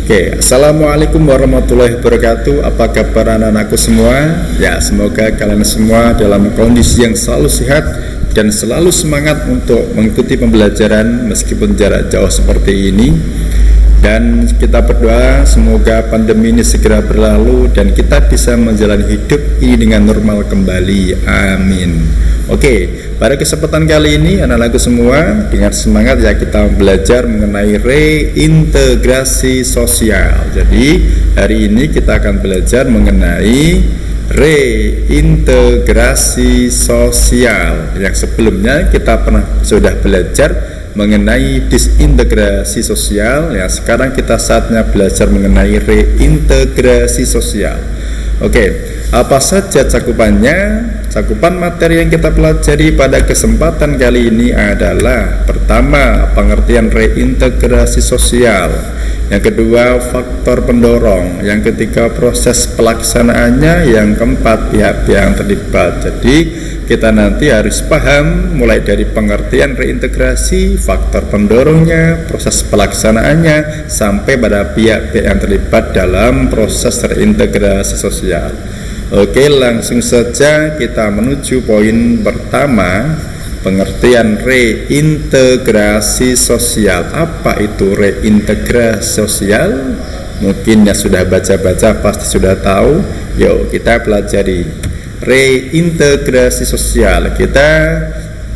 Oke, assalamualaikum warahmatullahi wabarakatuh. Apa kabar anak-anakku semua? Ya, semoga kalian semua dalam kondisi yang selalu sehat dan selalu semangat untuk mengikuti pembelajaran meskipun jarak jauh seperti ini. Dan kita berdoa semoga pandemi ini segera berlalu dan kita bisa menjalani hidup ini dengan normal kembali. Amin. Oke, pada kesempatan kali ini anak-anakku semua dengan semangat ya kita belajar mengenai reintegrasi sosial. Jadi hari ini kita akan belajar mengenai reintegrasi sosial. Yang sebelumnya kita sudah belajar mengenai disintegrasi sosial. Ya, sekarang kita saatnya belajar mengenai reintegrasi sosial. Oke, apa saja cakupannya? Cakupan materi yang kita pelajari pada kesempatan kali ini adalah: pertama, pengertian reintegrasi sosial; yang kedua, faktor pendorong; yang ketiga, proses pelaksanaannya; yang keempat, pihak-pihak yang terlibat. Jadi kita nanti harus paham mulai dari pengertian reintegrasi, faktor pendorongnya, proses pelaksanaannya, sampai pada pihak-pihak yang terlibat dalam proses reintegrasi sosial. Oke, langsung saja kita menuju poin pertama, pengertian reintegrasi sosial. Apa itu reintegrasi sosial? Mungkin yang sudah baca-baca pasti sudah tahu. Yuk kita pelajari reintegrasi sosial. Kita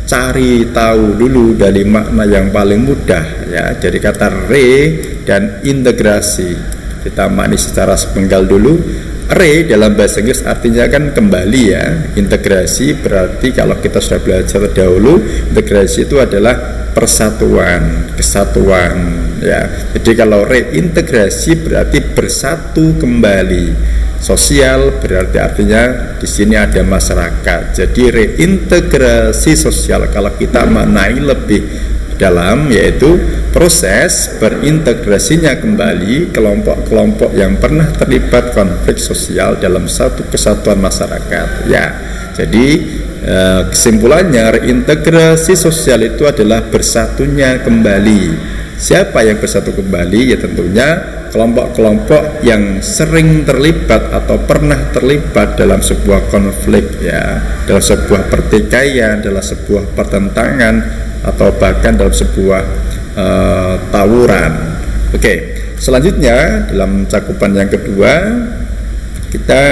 cari tahu dulu dari makna yang paling mudah ya, dari kata re dan integrasi. Kita maknai secara sepenggal dulu. Re dalam bahasa Inggris artinya kan kembali ya. Integrasi berarti kalau kita sudah belajar dahulu, integrasi itu adalah persatuan, kesatuan ya. Jadi kalau reintegrasi berarti bersatu kembali. Sosial berarti artinya di sini ada masyarakat. Jadi reintegrasi sosial kalau kita maknai lebih dalam yaitu proses berintegrasinya kembali kelompok-kelompok yang pernah terlibat konflik sosial dalam satu kesatuan masyarakat ya. Jadi kesimpulannya reintegrasi sosial itu adalah bersatunya kembali. Siapa yang bersatu kembali? Ya tentunya kelompok-kelompok yang sering terlibat atau pernah terlibat dalam sebuah konflik ya, dalam sebuah pertikaian, dalam sebuah pertentangan, atau bahkan dalam sebuah tawuran. Oke, selanjutnya dalam cakupan yang kedua kita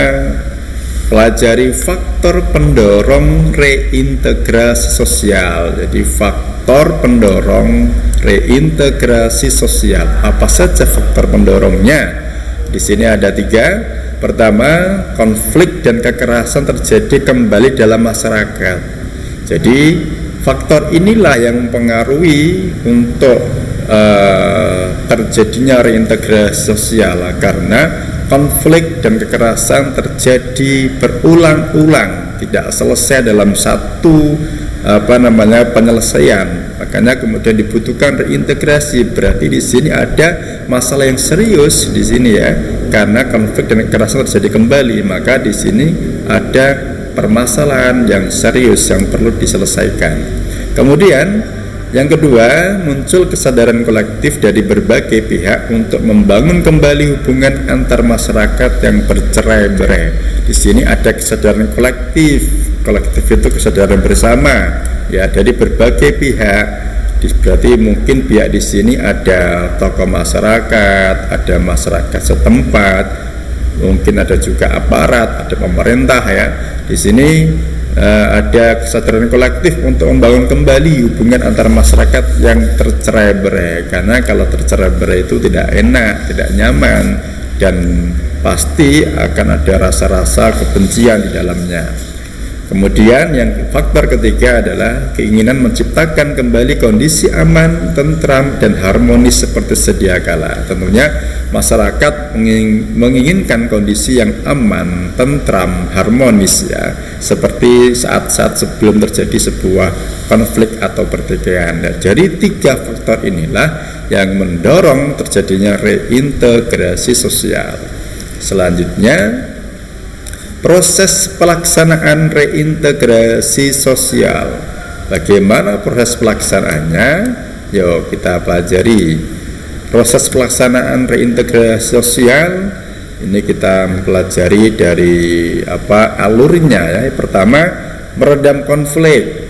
pelajari faktor pendorong reintegrasi sosial. Jadi faktor pendorong reintegrasi sosial. Apa saja faktor pendorongnya? Di sini ada 3. Pertama, konflik dan kekerasan terjadi kembali dalam masyarakat. Jadi faktor inilah yang mempengaruhi untuk terjadinya reintegrasi sosial, karena konflik dan kekerasan terjadi berulang-ulang, tidak selesai dalam satu penyelesaian. Makanya kemudian dibutuhkan reintegrasi. Berarti di sini ada masalah yang serius di sini ya, karena konflik dan kekerasan terjadi kembali, maka di sini ada permasalahan yang serius yang perlu diselesaikan. Kemudian yang kedua, muncul kesadaran kolektif dari berbagai pihak untuk membangun kembali hubungan antar masyarakat yang bercerai-berai. Di sini ada kesadaran kolektif. Kolektif itu kesadaran bersama ya dari berbagai pihak. Berarti mungkin pihak di sini ada tokoh masyarakat, ada masyarakat setempat, mungkin ada juga aparat, ada pemerintah ya. Di sini ada kesadaran kolektif untuk membangun kembali hubungan antara masyarakat yang tercerai-berai, karena kalau tercerai-berai itu tidak enak, tidak nyaman, dan pasti akan ada rasa-rasa kebencian di dalamnya. Kemudian yang faktor ketiga adalah keinginan menciptakan kembali kondisi aman, tentram, dan harmonis seperti sedia kala. Tentunya masyarakat menginginkan kondisi yang aman, tentram, harmonis ya, seperti saat-saat sebelum terjadi sebuah konflik atau pertikaian. Nah, jadi 3 faktor inilah yang mendorong terjadinya reintegrasi sosial. Selanjutnya, proses pelaksanaan reintegrasi sosial. Bagaimana proses pelaksanaannya? Yuk kita pelajari. proses pelaksanaan reintegrasi sosial ini kita mempelajari dari alurnya ya. Pertama, meredam konflik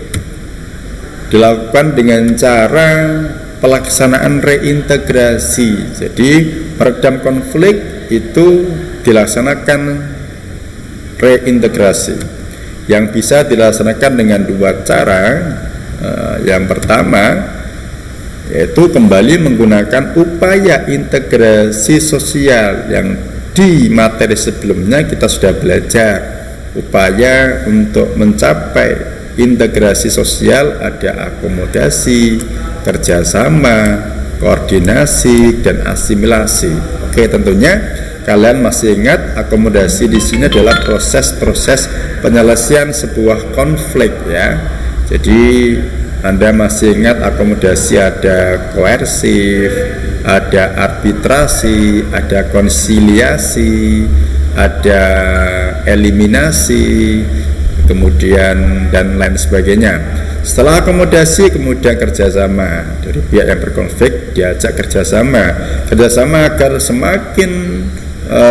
dilakukan dengan cara pelaksanaan reintegrasi. Jadi meredam konflik itu dilaksanakan reintegrasi yang bisa dilaksanakan dengan dua cara. Yang pertama yaitu kembali menggunakan upaya integrasi sosial yang di materi sebelumnya kita sudah belajar. Upaya untuk mencapai integrasi sosial ada akomodasi, kerjasama, koordinasi, dan asimilasi. Oke, tentunya kalian masih ingat akomodasi di sini adalah proses-proses penyelesaian sebuah konflik ya. Jadi Anda masih ingat akomodasi ada koersif, ada arbitrasi, ada konsiliasi, ada eliminasi, kemudian dan lain sebagainya. Setelah akomodasi kemudian kerjasama, dari pihak yang berkonflik diajak kerjasama agar semakin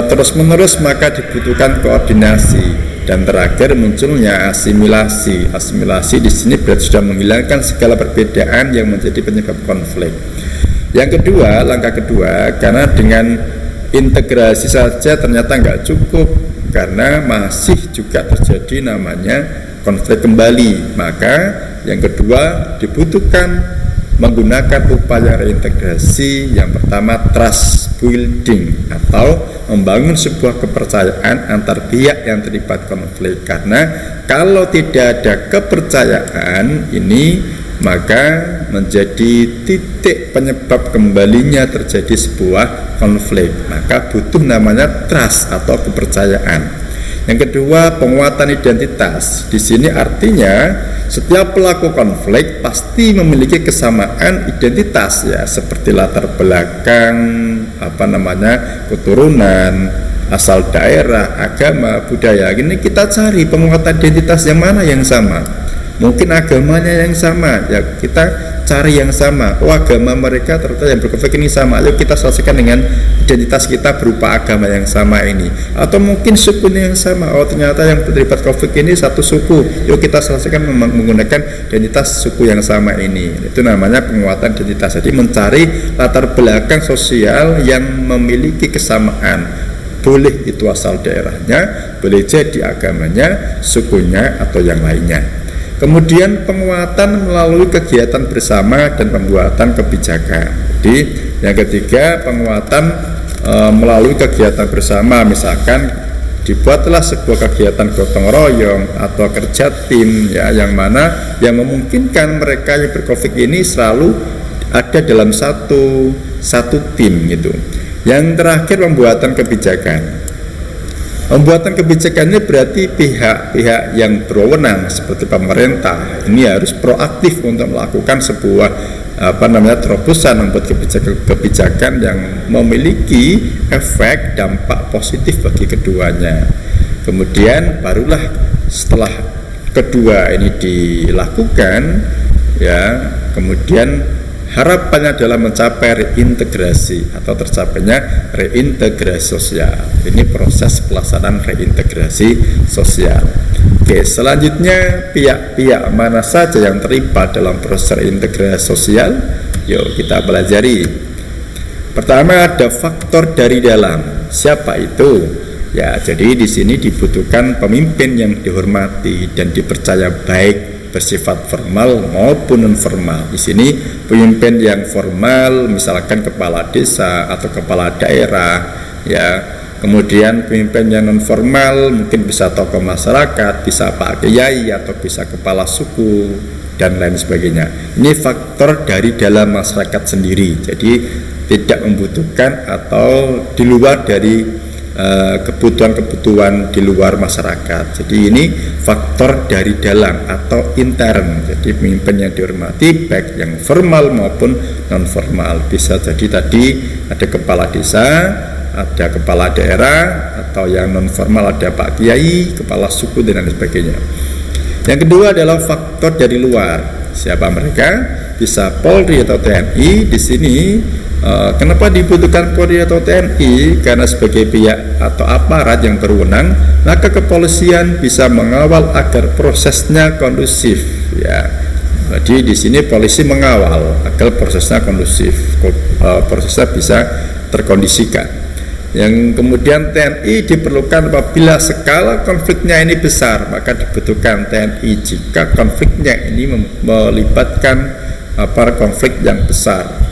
terus menerus maka dibutuhkan koordinasi. Dan terakhir munculnya asimilasi. Asimilasi di sini berarti sudah menghilangkan segala perbedaan yang menjadi penyebab konflik. Yang kedua, langkah kedua, karena dengan integrasi saja ternyata nggak cukup, karena masih juga terjadi namanya konflik kembali. Maka yang kedua dibutuhkan menggunakan upaya reintegrasi. Yang pertama, trust building atau membangun sebuah kepercayaan antar pihak yang terlibat konflik. Karena kalau tidak ada kepercayaan ini, maka menjadi titik penyebab kembalinya terjadi sebuah konflik. Maka butuh namanya trust atau kepercayaan. Yang kedua, penguatan identitas. Di sini artinya setiap pelaku konflik pasti memiliki kesamaan identitas ya, seperti latar belakang, keturunan, asal daerah, agama, budaya. Ini kita cari penguatan identitas yang mana yang sama. Mungkin agamanya yang sama, ya kita cari yang sama. Oh, agama mereka ternyata yang berkonflik ini sama, ayo kita selesaikan dengan identitas kita berupa agama yang sama ini. Atau mungkin sukunya yang sama, oh ternyata yang terlibat konflik ini satu suku, yuk kita selesaikan menggunakan identitas suku yang sama ini. Itu namanya penguatan identitas. Jadi mencari latar belakang sosial yang memiliki kesamaan. Boleh itu asal daerahnya, boleh jadi agamanya, sukunya, atau yang lainnya. Kemudian penguatan melalui kegiatan bersama dan pembuatan kebijakan. Jadi yang ketiga, penguatan melalui kegiatan bersama. Misalkan dibuatlah sebuah kegiatan gotong royong atau kerja tim ya, yang mana yang memungkinkan mereka yang berkonflik ini selalu ada dalam satu tim gitu. Yang terakhir, pembuatan kebijakan. Pembuatan kebijakan ini berarti pihak-pihak yang berwenang seperti pemerintah ini harus proaktif untuk melakukan sebuah terobosan, membuat kebijakan yang memiliki efek dampak positif bagi keduanya. Kemudian barulah setelah kedua ini dilakukan ya, kemudian harapannya adalah mencapai reintegrasi atau tercapainya reintegrasi sosial. Ini proses pelaksanaan reintegrasi sosial. Oke, selanjutnya pihak-pihak mana saja yang terlibat dalam proses reintegrasi sosial? Yuk kita pelajari. Pertama, ada faktor dari dalam. Siapa itu? Ya, jadi di sini dibutuhkan pemimpin yang dihormati dan dipercaya baik, bersifat formal maupun non formal. Di sini pemimpin yang formal misalkan kepala desa atau kepala daerah ya. Kemudian pemimpin yang non formal mungkin bisa tokoh masyarakat, bisa pak kiai atau bisa kepala suku dan lain sebagainya. Ini faktor dari dalam masyarakat sendiri. Jadi tidak membutuhkan atau di luar dari kebutuhan-kebutuhan di luar masyarakat. Jadi ini faktor dari dalam atau intern. Jadi pemimpin yang dihormati baik yang formal maupun non formal. Bisa jadi tadi ada kepala desa, ada kepala daerah, atau yang non formal ada pak kiai, kepala suku dan lain sebagainya. Yang kedua adalah faktor dari luar. Siapa mereka? Bisa Polri atau TNI. Di sini kenapa dibutuhkan Polri atau TNI? Karena sebagai pihak atau aparat yang berwenang, maka kepolisian bisa mengawal agar prosesnya kondusif, ya. Jadi di sini polisi mengawal agar prosesnya kondusif, prosesnya bisa terkondisikan. Yang kemudian TNI diperlukan apabila skala konfliknya ini besar, maka dibutuhkan TNI jika konfliknya ini melibatkan konflik yang besar.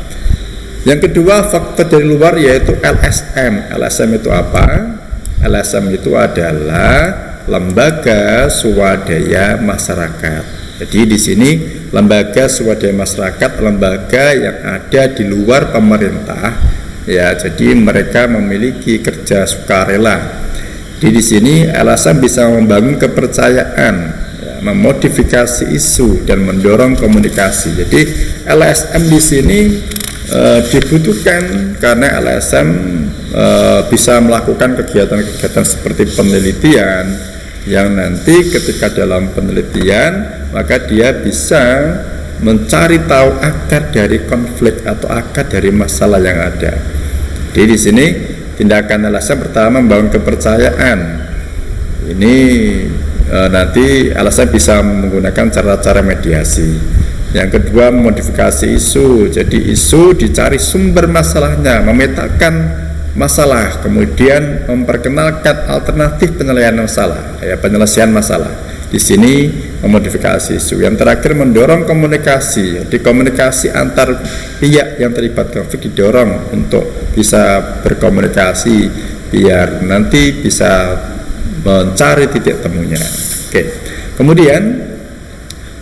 Yang kedua, faktor dari luar yaitu LSM. LSM itu apa? LSM itu adalah lembaga swadaya masyarakat. Jadi di sini lembaga swadaya masyarakat, lembaga yang ada di luar pemerintah, ya. Jadi mereka memiliki kerja sukarela. Di sini LSM bisa membangun kepercayaan, ya, memodifikasi isu dan mendorong komunikasi. Jadi LSM di sini dibutuhkan karena LSM bisa melakukan kegiatan-kegiatan seperti penelitian yang nanti ketika dalam penelitian maka dia bisa mencari tahu akar dari konflik atau akar dari masalah yang ada. Jadi di sini tindakan LSM pertama membangun kepercayaan. Ini nanti LSM bisa menggunakan cara-cara mediasi. Yang kedua, modifikasi isu. Jadi isu dicari sumber masalahnya, memetakan masalah, kemudian memperkenalkan alternatif penyelesaian masalah, ya, penyelesaian masalah. Di sini memodifikasi isu. Yang terakhir, mendorong komunikasi. Jadi komunikasi antar pihak yang terlibat konflik didorong untuk bisa berkomunikasi biar nanti bisa mencari titik temunya. Oke. Kemudian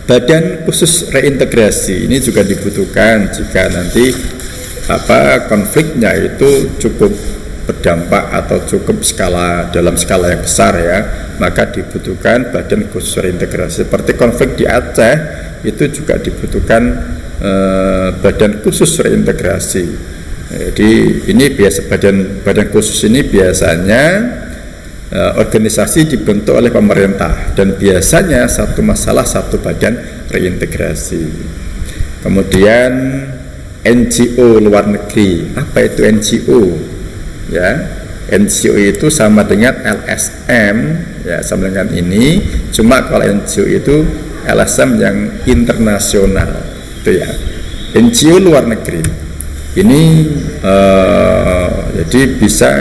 badan khusus reintegrasi ini juga dibutuhkan jika nanti konfliknya itu cukup berdampak atau cukup dalam skala yang besar, ya, maka dibutuhkan badan khusus reintegrasi. Seperti konflik di Aceh itu juga dibutuhkan badan khusus reintegrasi. Jadi ini biasa badan khusus ini biasanya organisasi dibentuk oleh pemerintah dan biasanya satu masalah satu badan reintegrasi. Kemudian NGO luar negeri. Apa itu NGO? Ya, NGO itu sama dengan LSM, ya, sama dengan ini. Cuma kalau NGO itu LSM yang internasional, itu ya. NGO luar negeri. Ini jadi bisa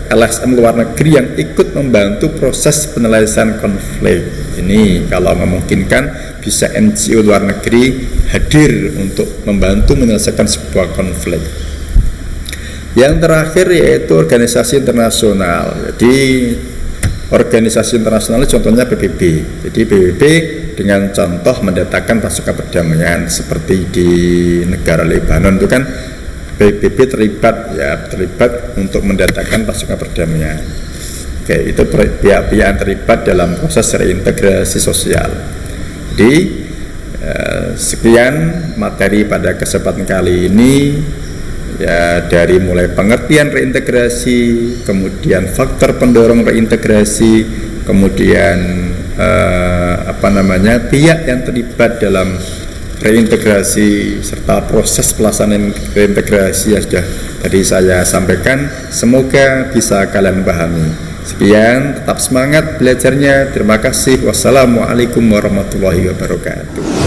LSM luar negeri yang ikut membantu proses penyelesaian konflik. Ini kalau memungkinkan bisa NGO luar negeri hadir untuk membantu menyelesaikan sebuah konflik. Yang terakhir yaitu organisasi internasional. Jadi organisasi internasional contohnya PBB. Jadi PBB dengan contoh mendatangkan pasukan perdamaian seperti di negara Lebanon itu kan PBB terlibat untuk mendatangkan pasukan perdamaian. Oke, itu pihak-pihak yang terlibat dalam proses reintegrasi sosial. Jadi sekian materi pada kesempatan kali ini, ya, dari mulai pengertian reintegrasi, kemudian faktor pendorong reintegrasi, kemudian pihak yang terlibat dalam reintegrasi serta proses pelaksanaan reintegrasi yang sudah tadi saya sampaikan. Semoga bisa kalian pahami. Sekian, tetap semangat belajarnya. Terima kasih. Wassalamualaikum warahmatullahi wabarakatuh.